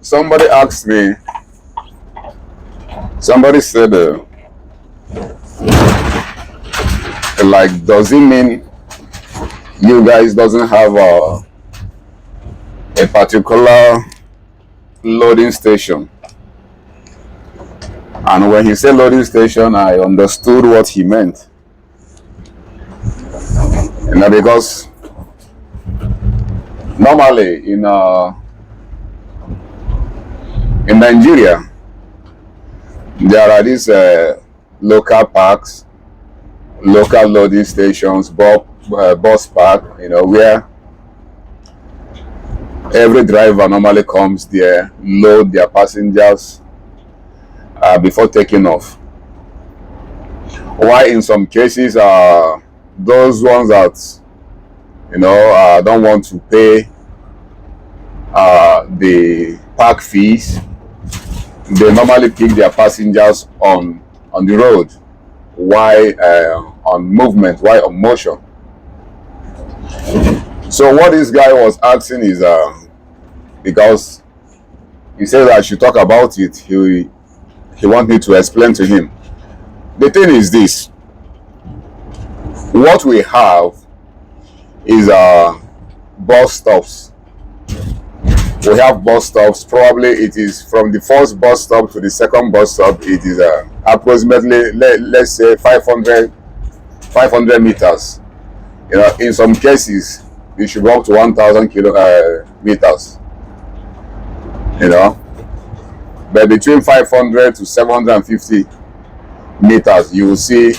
Somebody asked me, somebody said, like, does it mean you guys doesn't have a particular loading station? And when he said loading station, I understood what he meant. Because normally in Nigeria, there are these local parks, local loading stations, bus park, where every driver normally comes there, load their passengers before taking off. Why in some cases, those ones that don't want to pay the park fees, they normally pick their passengers on the road. Why on movement? Why on motion? So what this guy was asking is because he said I should talk about it. He wants me to explain to him. The thing is this: what we have is bus stops. We have bus stops. Probably it is from the first bus stop to the second bus stop. It is approximately let's say 500 meters. In some cases, it should go up to 1,000 meters. But between 500 to 750 meters, you will see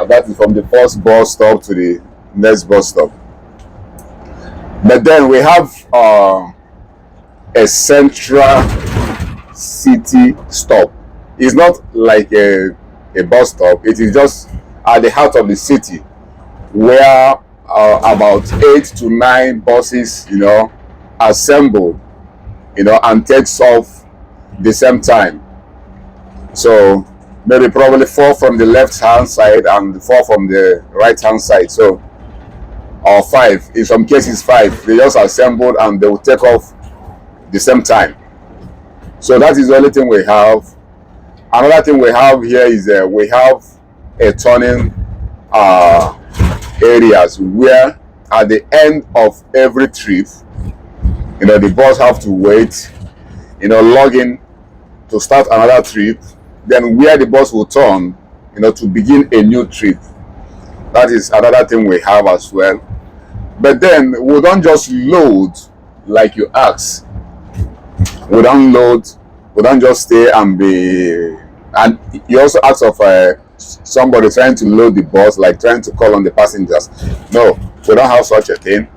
that is from the first bus stop to the next bus stop. But then we have a central city stop. It's not like a bus stop. It is just at the heart of the city, where about 8 to 9 buses, assemble, and takes off the same time. So maybe probably 4 from the left hand side and 4 from the right hand side. So or 5, in some cases 5. They just assembled and they will take off the same time. So that is the only thing we have. Another thing we have here is we have a turning areas where at the end of every trip, the bus have to wait, log in to start another trip. Then where the bus will turn, to begin a new trip. That is another thing we have as well. But then we don't just load like you ask. We don't load. We don't just stay and be. And you also ask of somebody trying to load the bus, like trying to call on the passengers. No, we don't have such a thing.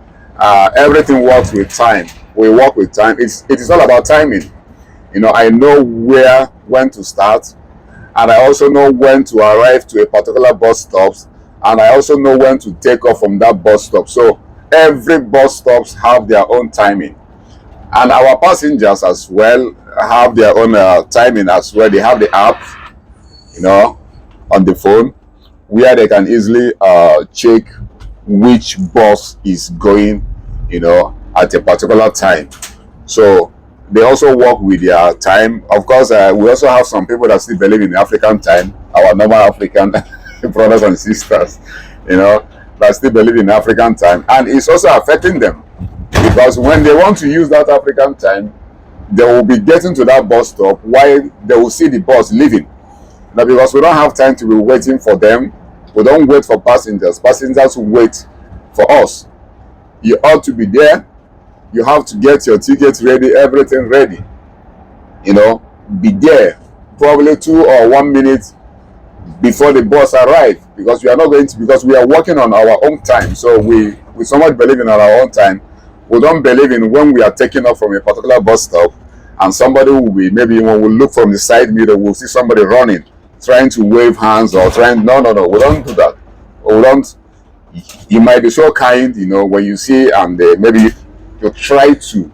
Everything works with time. We work with time. It is all about timing. I know when to start, and I also know when to arrive to a particular bus stop, and I also know when to take off from that bus stop. So every bus stops have their own timing, and our passengers as well have their own timing as well. They have the app, on the phone, where they can easily check which bus is going, at a particular time. So they also work with their time. Of course, we also have some people that still believe in African time, our normal African brothers and sisters, that still believe in African time. And it's also affecting them, because when they want to use that African time, they will be getting to that bus stop while they will see the bus leaving. Now, because we don't have time to be waiting for them, we don't wait for passengers. Passengers will wait for us. You ought to be there. You have to get your tickets ready, everything ready. Be there probably 2 or 1 minute before the bus arrives, because we are not going to, because we are working on our own time. So we so much believe in our own time. We don't believe in when we are taking off from a particular bus stop and somebody will be, maybe when we look from the side mirror, we'll see somebody running, trying to wave hands or trying. No, we don't do that. We don't. You might be so kind, when you see, and maybe you try to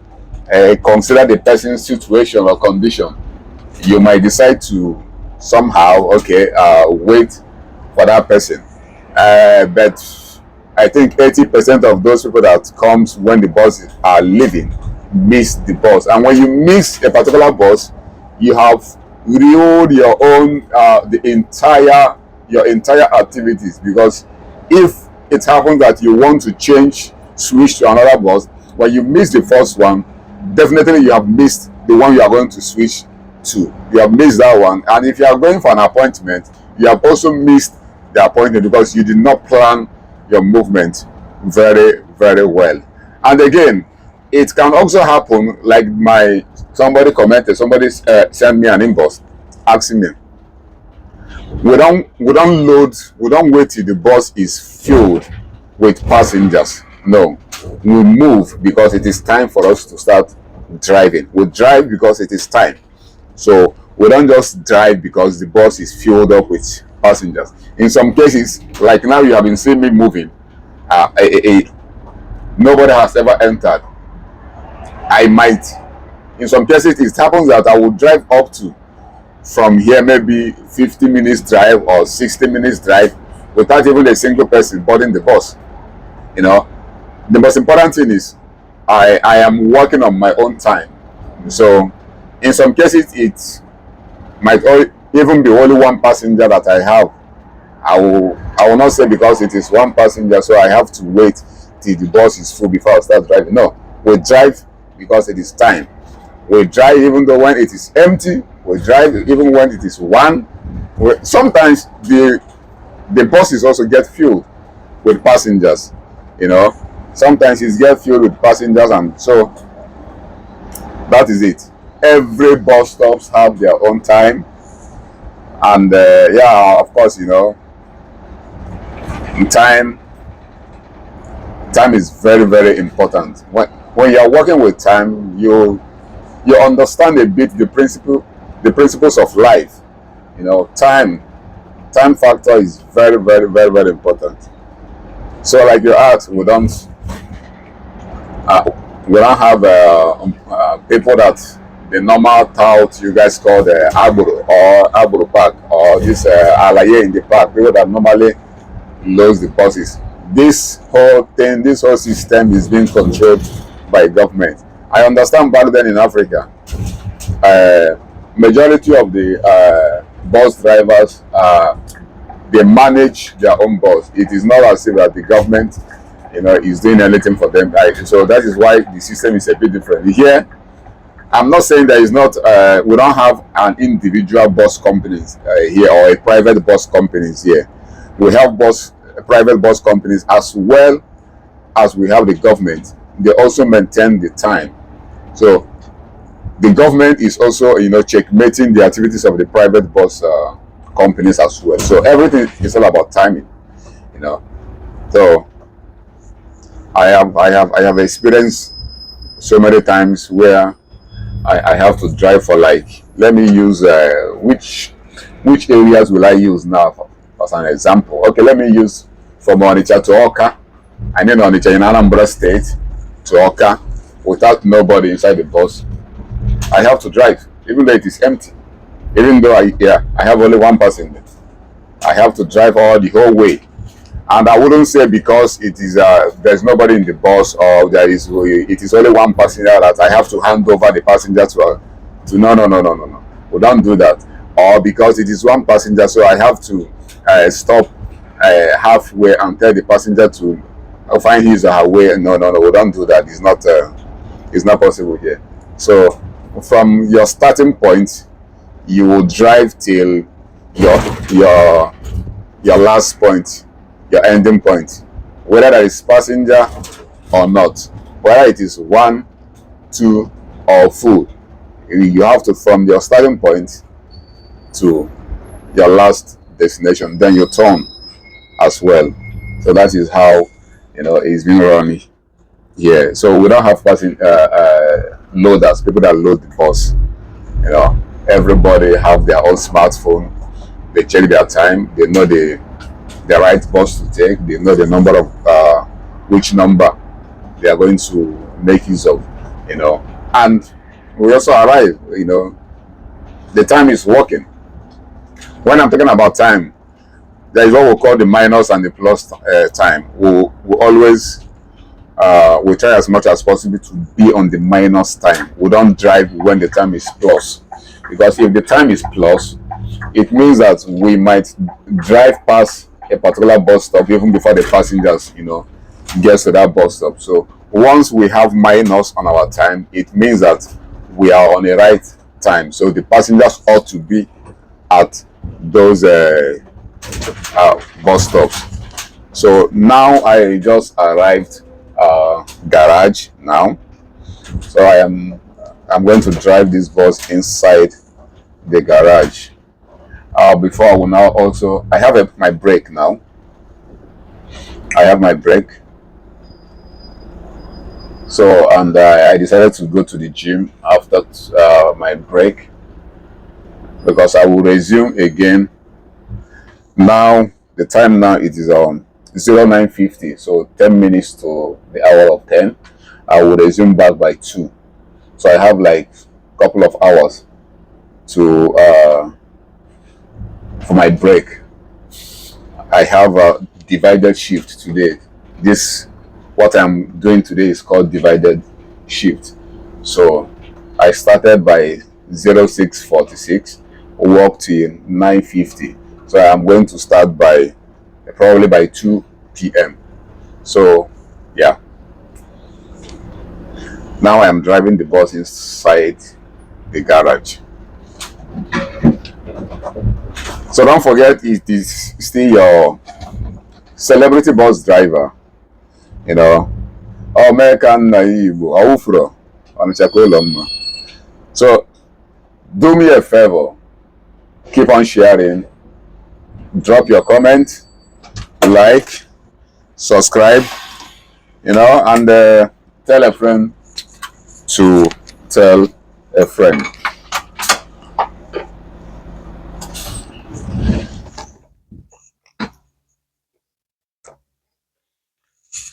consider the person's situation or condition. You might decide to somehow, wait for that person. But I think 80% of those people that comes when the buses are leaving, miss the bus. And when you miss a particular bus, you have ruined your own your entire activities. Because if it happens that you want to switch to another bus, when you miss the first one, definitely you have missed the one you are going to switch to. You have missed that one. And if you are going for an appointment, you have also missed the appointment because you did not plan your movement very, very well. And again, it can also happen like somebody commented, somebody sent me an inbox asking me, we don't wait till the bus is filled with passengers. No, we move because it is time for us to start driving. We drive because it is time. So we don't just drive because the bus is filled up with passengers. In some cases, like now you have been seeing me moving, nobody has ever entered. I might, in some cases, it happens that I will drive up to from here maybe 50 minutes drive or 60 minutes drive without even a single person boarding the bus. You know, the most important thing is I am working on my own time. So in some cases it might even be only one passenger that I have. I will not say because it is one passenger so I have to wait till the bus is full before I start driving. No, we drive because it is time. We drive even though when it is empty. We drive even when it is one. Sometimes the buses also get filled with passengers. You know, sometimes it gets filled with passengers, and so that is it. Every bus stops have their own time, and yeah, of course, you know, time is very, very important. When you are working with time, you understand a bit the principles of life. You know, time factor is very, very, very, very important. So like you asked, we don't have people that the normal tout you guys call the Agboro Park or this Alaye in the park, people that normally loads the buses. This whole thing, this whole system is being controlled by government. I understand back then in Africa, majority of the bus drivers, they manage their own bus. It is not as if that the government, you know, is doing anything for them. So that is why the system is a bit different. Here, I'm not saying there is not, we don't have an individual bus companies here or a private bus companies here. We have private bus companies as well as we have the government. They also maintain the time. So the government is also, you know, checkmating the activities of the private bus companies as well. So everything is all about timing, you know. So I have experienced so many times where I have to drive for, like, let me use which areas will I use now as an example. Okay, let me use from Onitsha to Awka. I know Onitsha in Anambra State to Awka without nobody inside the bus. I have to drive even though it is empty, even though I have only one person there. I have to drive all the whole way. And I wouldn't say because it is there's nobody in the bus or it is only one passenger that I have to hand over the passenger to no. We don't do that. Or because it is one passenger, so I have to stop halfway and tell the passenger to find his or her way. No, we don't do that. It's not possible here. So from your starting point, you will drive till your last point, your ending point, whether there is passenger or not, whether it is 1, 2 or full. You have to, from your starting point to your last destination, then you turn as well. So that is how, you know, it's been running here. So we don't have loaders, people that load the bus. You know, everybody have their own smartphone. They check their time. They know the right bus to take. They know the number of which number they are going to make use of. You know, and we also arrive. You know, the time is working. When I'm talking about time, there is what we call the minus and the plus time. We always we try as much as possible to be on the minus time. We don't drive when the time is plus, because if the time is plus, it means that we might drive past a particular bus stop even before the passengers, gets to that bus stop. So once we have minus on our time, it means that we are on the right time. So the passengers ought to be at those bus stops. So now I just arrived garage now. So I'm going to drive this bus inside the garage. Before I will now also I have my brake now. I have my brake. So and I decided to go to the gym after my break, because I will resume again. Now the time now it is 09:50, so 10 minutes to the hour of 10. I will resume back by 2, so I have like a couple of hours to for my break. I have a divided shift today. This what I'm doing today is called divided shift. So I started by 06:46, work till 9:50. So I'm going to start by probably by 2 p.m. So yeah, now I am driving the bus inside the garage. So don't forget, it is still your celebrity bus driver, American Naibo Aufro on Chakoloma. So do me a favor, keep on sharing, drop your comment, like, subscribe, and tell a friend to tell a friend.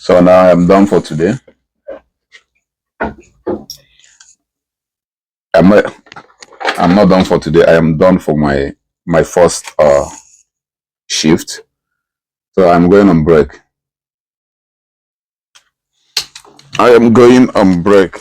So now I'm done for today. I'm not done for today. I am done for my first shift. So I'm going on break. I am going on break.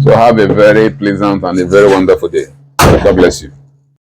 So have a very pleasant and a very wonderful day. God bless you.